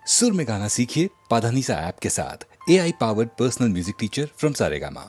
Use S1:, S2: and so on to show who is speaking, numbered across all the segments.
S1: सुर में गाना सीखिए पाधानीसा ऐप के साथ। AI powered personal music teacher from Saregama.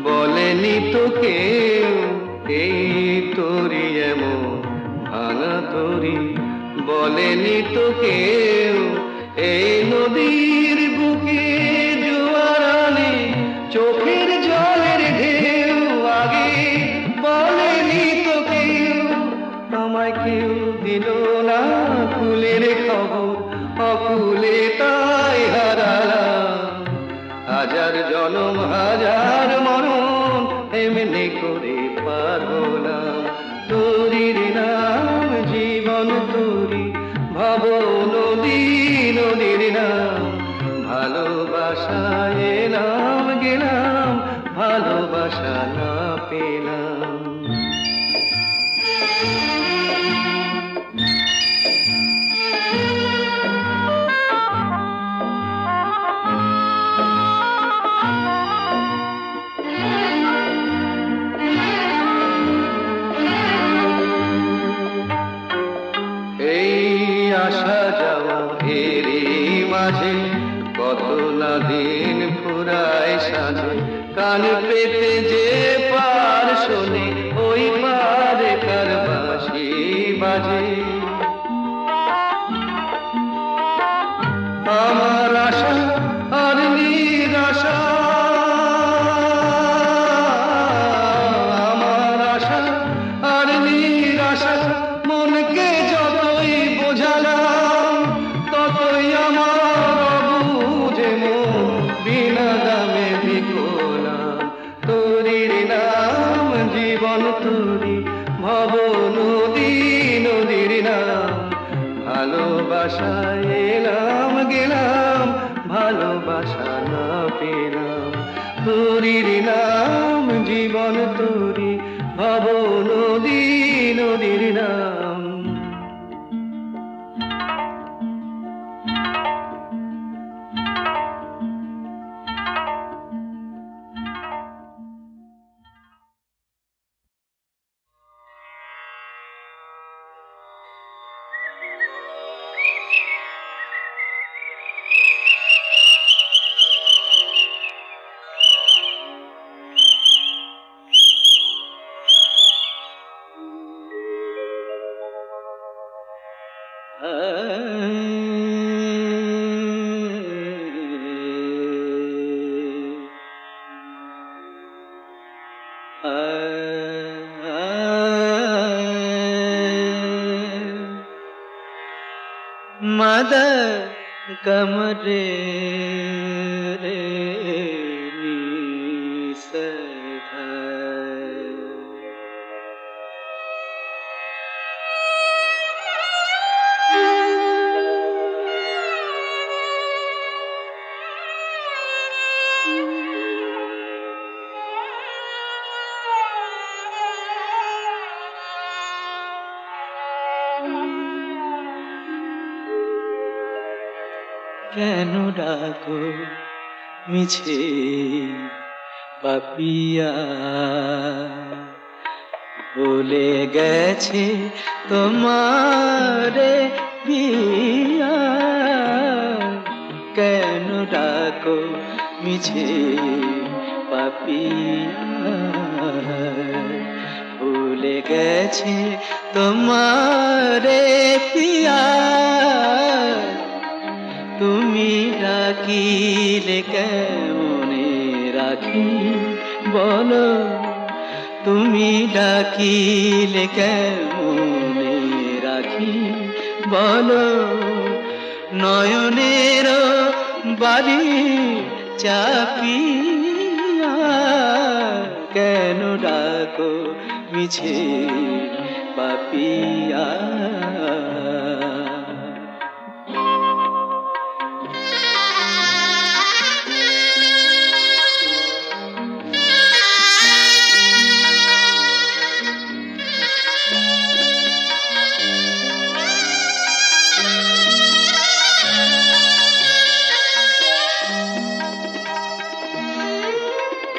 S2: বলেনি তো কেউ এই তোরি এমন ভাঙা তোরি, বলেনি তো কেউ এই নদীর বুকে জোয়ার আনে চোখের জলের ঢেউ। আগে বলেনি তো কেউ, আমায় কেউ দিল না কুলের খবর, অকুলে তাই হারালাম হাজার জনম হাজার মরণ, এমনি করে পার হলাম। তোরির নাম জীবন তোরি, ভব নদী নদীর নাম, ভালোবাসা এলাম গেলাম, ভালোবাসা না পেলাম। কত না দিন ফুরায় সাজে, কান পেতে যে পার শোনে ওই পারে কার বাঁশি বাজে। আমার আশা আর নিরাশা, আমার আশা আর নিরাশা, মনকে যতই বোঝালাম ততই আমার তোরি ভব নদী নদীর নাম, ভালোবাসা এলাম গেলাম, ভালোবাসা না পেলাম। তোরির নাম জীবন তোরি, ভব নদী নদীর নাম। मद कमरे रे কেন ডাকো মিছে পাপিয়া, ভুলে গেছে তোমারে ডাকো মিছে পাপিয়া, ভুলে গেছে তোমারে পিয়া, তুমি ডাকিলে কেমনে রাখি বলো, তুমি ডাকিলে কেমনে রাখি বলো, নয়নের বাড়ি চাপিয়া, কেন ডাকো মিছে পাপিয়া।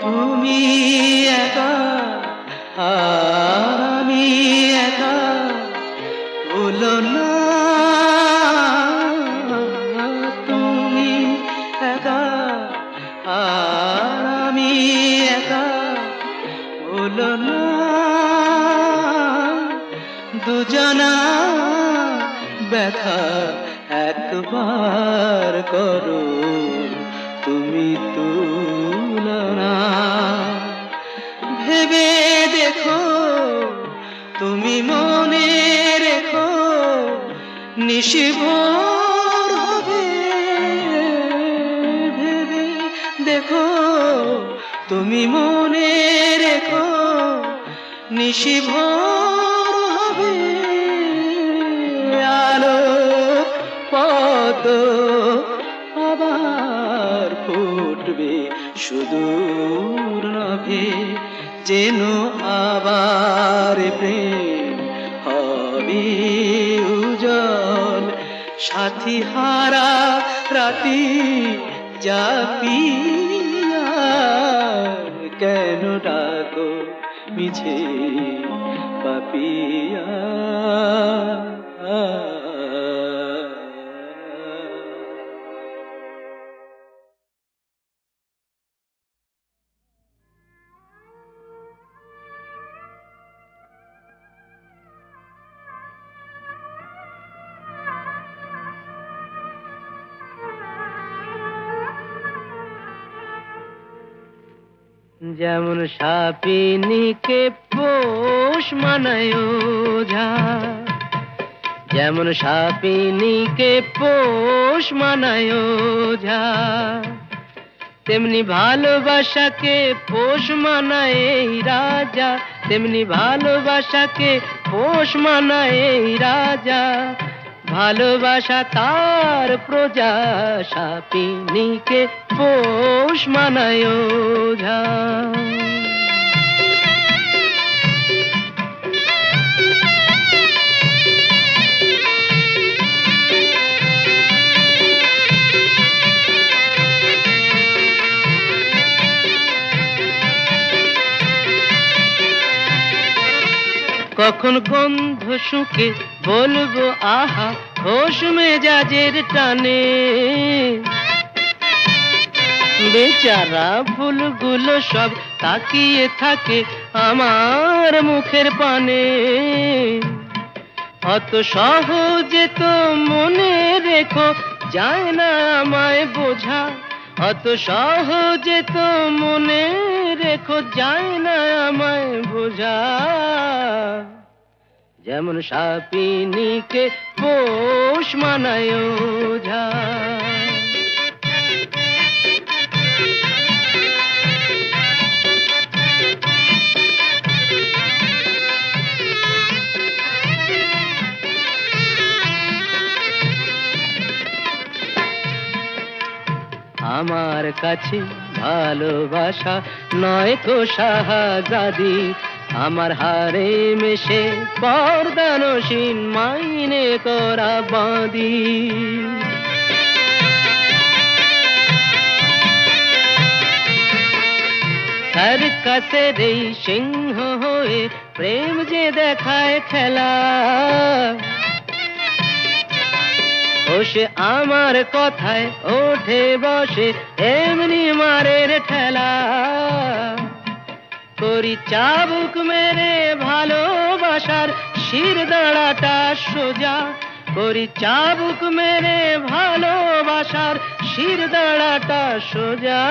S2: তুমি একা আর আমি একা, ভুলো না তুমি একা আর আমি একা, ভুলো না দুজনা ব্যথা একবার করো তুমি তুলনা, ভেবে দেখো তুমি মনে রেখো নিশিভোর হবে, ভেবে দেখো তুমি মনে রেখো নিশিভোর হবে, আলো পদ আবার ফুটবে সুদূর নভে, যেন আবার প্রেম হবে উজ্জ্বল, সাথী হারা রাতি জাপিয়া, কেন ডাকো মিছে পাপিয়া। যেমন সাপিনীকে পোষ মানায় ওঝা, যেমন সাপিনীকে পোষ মানায় ওঝা, তেমনি ভালোবাসাকে পোষ মানায় এই রাজা, তেমনি ভালোবাসাকে পোষ মানায় এই রাজা, ভালোবাসা তার প্রজা, সাপিনীকে পোষ মানায় ওঝা। কখন গন্ধ শুকে বলবো আহা হোশ মেজাজের টানে, বেচারা ফুলগুলো সব তাকিয়ে থাকে আমার মুখের পানে, অত সহজে তো মনে রেখো যায় না আমায় বোঝা, অত সহজে তো মনে রেখো যায় না আমায় বোঝা, যেমন সাপিনীকে পোষ মানায় ওঝা। আমার কাছে ভালোবাসা নয় তো শাহজাদি, আমার হারে মেশে পর্দানসীন মাইনে করা বাঁধি, সার্কাসের এই সিংহ হয়ে প্রেম যে দেখায় খেলা, ও সে আমার কথায় ওঠে বসে এমনি মারের ঠেলা, করি চাবুক মেরে ভালোবাসার শির দাঁড়াটা সোজা, করি চাবুক মেরে ভালোবাসার শির দাঁড়াটা সোজা,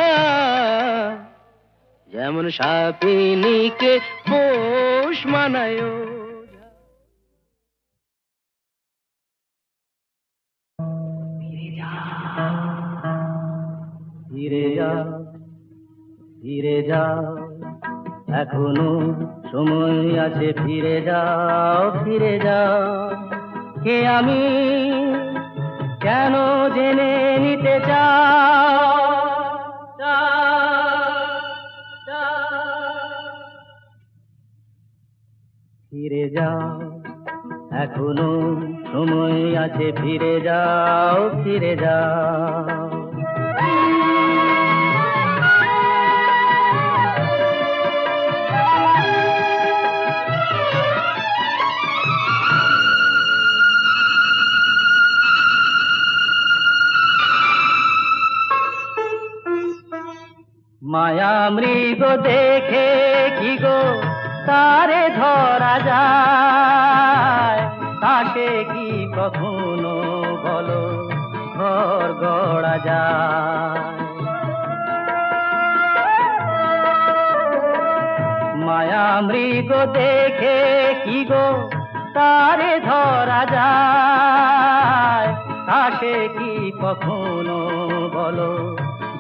S2: যেমন সাপিনীকে পোষ মানায় ওঝা। ফিরে যা ফিরে যা এখনো সময় আছে, ফিরে যাও ফিরে যাও। কে আমি কেন জেনে নিতে ফিরে যাও এখনো সময় আছে, ফিরে যাও ফিরে যাও। মায়া মৃগ দেখে কি গো তারে ধরা যায়, তাকে কি কখনো বলো ঘর গড়া যায়। মায়া মৃগ দেখে কি গো তারে ধরা যায়, তাকে কি কখনো বলো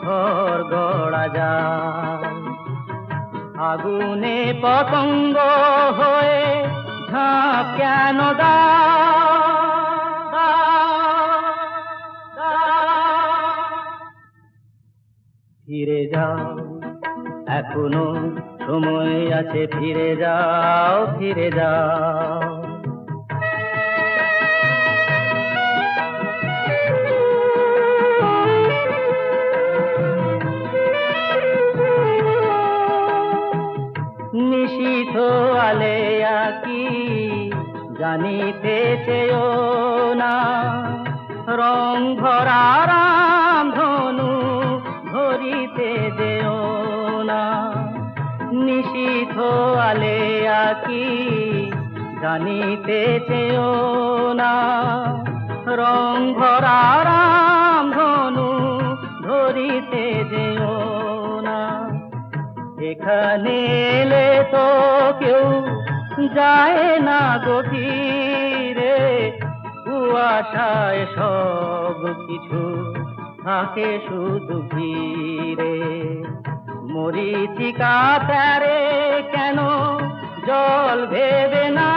S2: ঘর গড়া যায়। আগুনে পতঙ্গ হয়ে ঝাঁপ কেন ফিরে যাও এখনো সময় আছে, ফিরে যাও ফিরে যাও। নিশীথ আলেয়া কি জানিতে চেয়েও না, রং ভরা রাম ধনু ধরিতে যেও না। নিশীথ আলেয়া কি জানিতে চেয়েও না, রং ভরা রাম ধনু ধরিতে যেও না। এখানে এলে তো কেউ যায় না গভীরে, কুয়াশায় সব কিছু থাকে শুধু ঘিরে। মরীচিকা প্যারে কেন জল ভেবে না,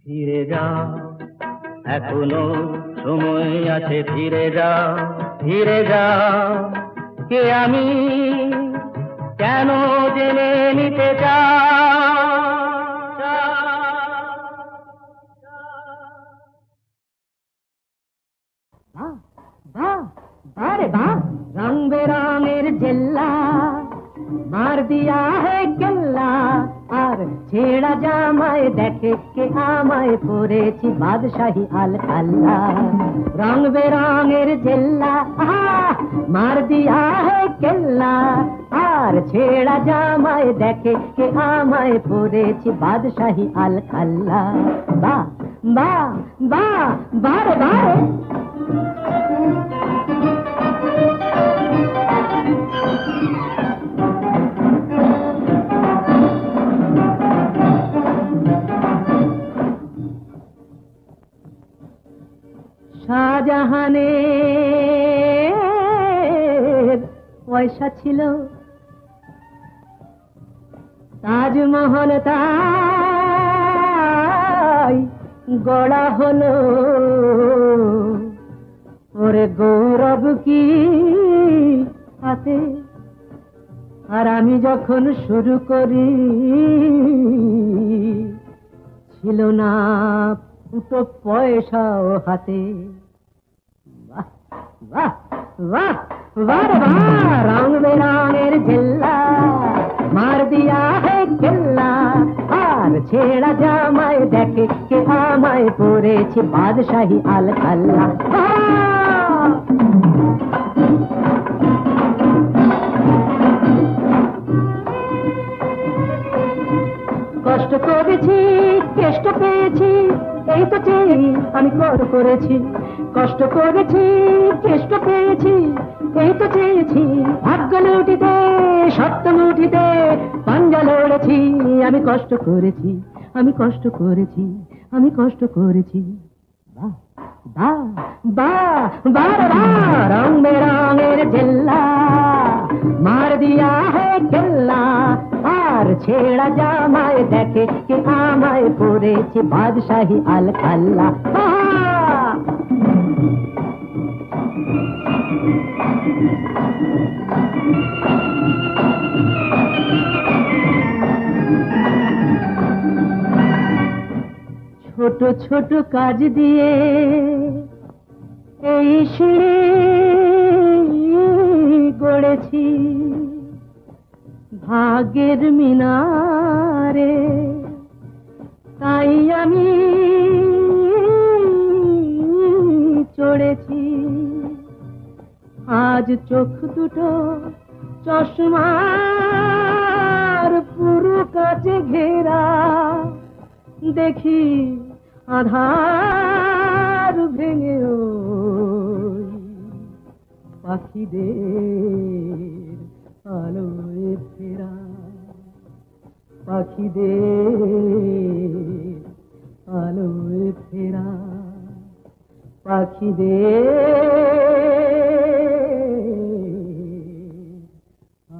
S2: ফিরে যাও এখনো সময় আছে, ফিরে যাও ফিরে যাও। কে আমি কেন জেনে নিতে
S3: रंग बेरंगेर जिल्ला मार दिया है केल्ला, আর ছেড়া জামায় দেখে কে আমায় পরেছি বাদশাহী আল কাল্লা। রং বেরঙের জেল্লা মার দিয়া হে কেল্লা, আর ছেড়া জামায় দেখে কে আমায় পরেছি বাদশাহী আল কাল্লা। বা বা বা বারে বারে শাহজাহানের পয়সা ছিল, তাজমহল তাই গড়া হলো। ওরে গৌরব কি হাতে, আর আমি যখন শুরু করি ছিল না দুটো পয়সাও হাতে। বাহ বাহ বাহ বাহ বাহ, রং বেরঙের জেল্লা মার দিয়া হে কেল্লা, ছেঁড়া জামায় দেখে কে আমায় পরেছি বাদশাহী আল খাল্লা কষ্ট করেছি কেষ্ট পেয়েছি এই তো চেয়ে আমি কর করেছি কষ্ট করেছি কেষ্ট পেয়েছি এই তো চেয়েছি ভাগ্য লুটিতে সত্য মুঠিতে পাঞ্জা লড়েছি আমি কষ্ট করেছি আমি কষ্ট করেছি আমি কষ্ট করেছি বাহ বাহ বাহ বাহ বাহ রং বেরঙের জেল্লা মার দিয়া হে কেল্লা আর ছেঁড়া জামায় দেখে কে আমায় পরেছি বাদশাহী আল খাল্লা ছোট ছোট কাজ দিয়ে এই সিঁড়ি গড়েছি ভাগ্যের মিনারে তাই আমি চড়েছি আজ চোখ দুটো চশমার পুরো কাছে ঘেরা দেখি আধার ভেঙে ওই পাখিদের আলোয় ফেরা পাখিদের আলোয় ফেরা পাখিদের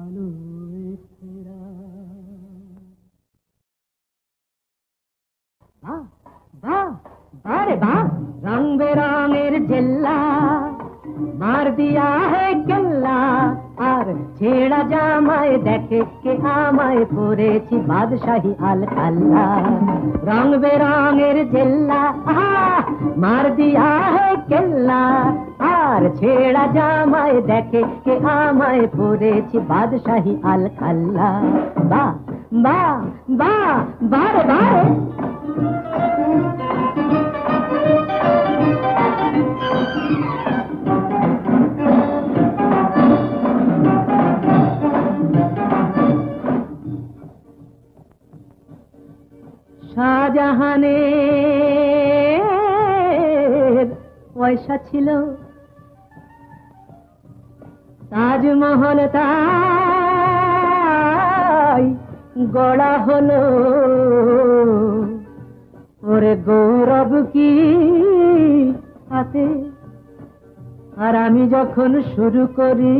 S3: আলোয় ফেরা বাহ বাহ বারে বাহ রং বেরঙের জেল্লা মার দিয়া হে কেল্লা আর ছেঁড়া জামায় দেখে কে আমায় পরেছি বাদশাহী আল খাল্লা রং বেরঙের জেল্লা মার দিয়া হে কেল্লা আর ছেঁড়া জামায় দেখে কে আমায় পরেছি বাদশাহী আল খাল্লা বাহ বাহ বাহ বারে বারে শাহজাহানের পয়সা ছিল তাজমহল তাই গড়া হলো ওরে গৌরব কি হাতে আর আমি যখন শুরু করি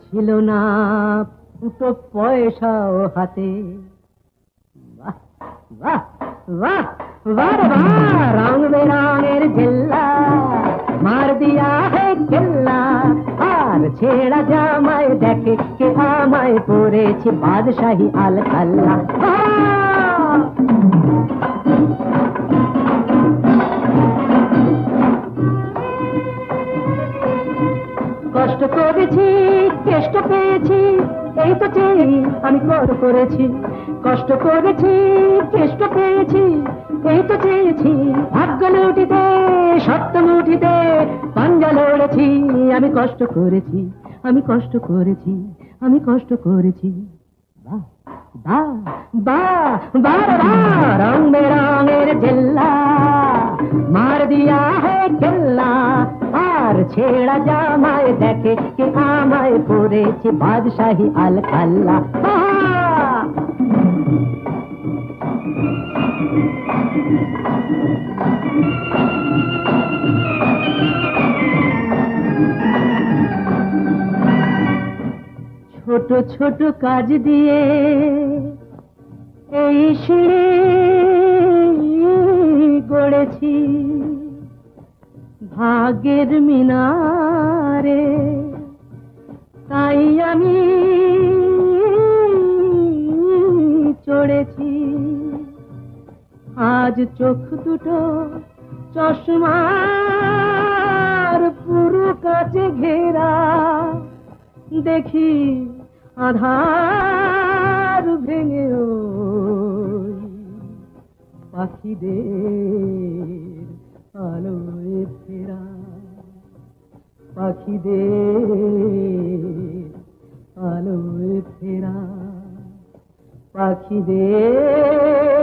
S3: ছিল না দুটো পয়সাও হাতে বাহ বাহ বাহ বাহ বাহ রং বেরঙের জেল্লা মার দিয়া হে কেল্লা আর ছেঁড়া জামায় দেখে কে আমায় পরেছি বাদশাহী আল খাল্লা কষ্ট করেছি কেষ্ট পেয়েছি এই তো চেয়ে আমি কর করেছি কষ্ট করেছি কেষ্ট পেয়েছি এই তো চেয়েছি ভাগ্য লুটিতে সত্য মুঠিতে পাঞ্জা লড়েছি আমি কষ্ট করেছি আমি কষ্ট করেছি আমি কষ্ট করেছি বাহ বাহ বাহ বাহ বাহ রং বেরঙের জেল্লা মার দিয়া হে কেল্লা আর ছেঁড়া জামায় দেখে কে আমায় পরেছি বাদশাহী আল খাল্লা ছোট ছোট কাজ দিয়ে এই সিঁড়ি গড়েছি ভাগ্যের মিনারে তাই আমি চড়েছি আজ চোখ দুটো চশমার পুরো কাছে ঘেরা দেখি আধার ভেঙে ওই পাখিদের আলোয় ফেরা, পাখিদের আলোয় ফেরা, পাখিদের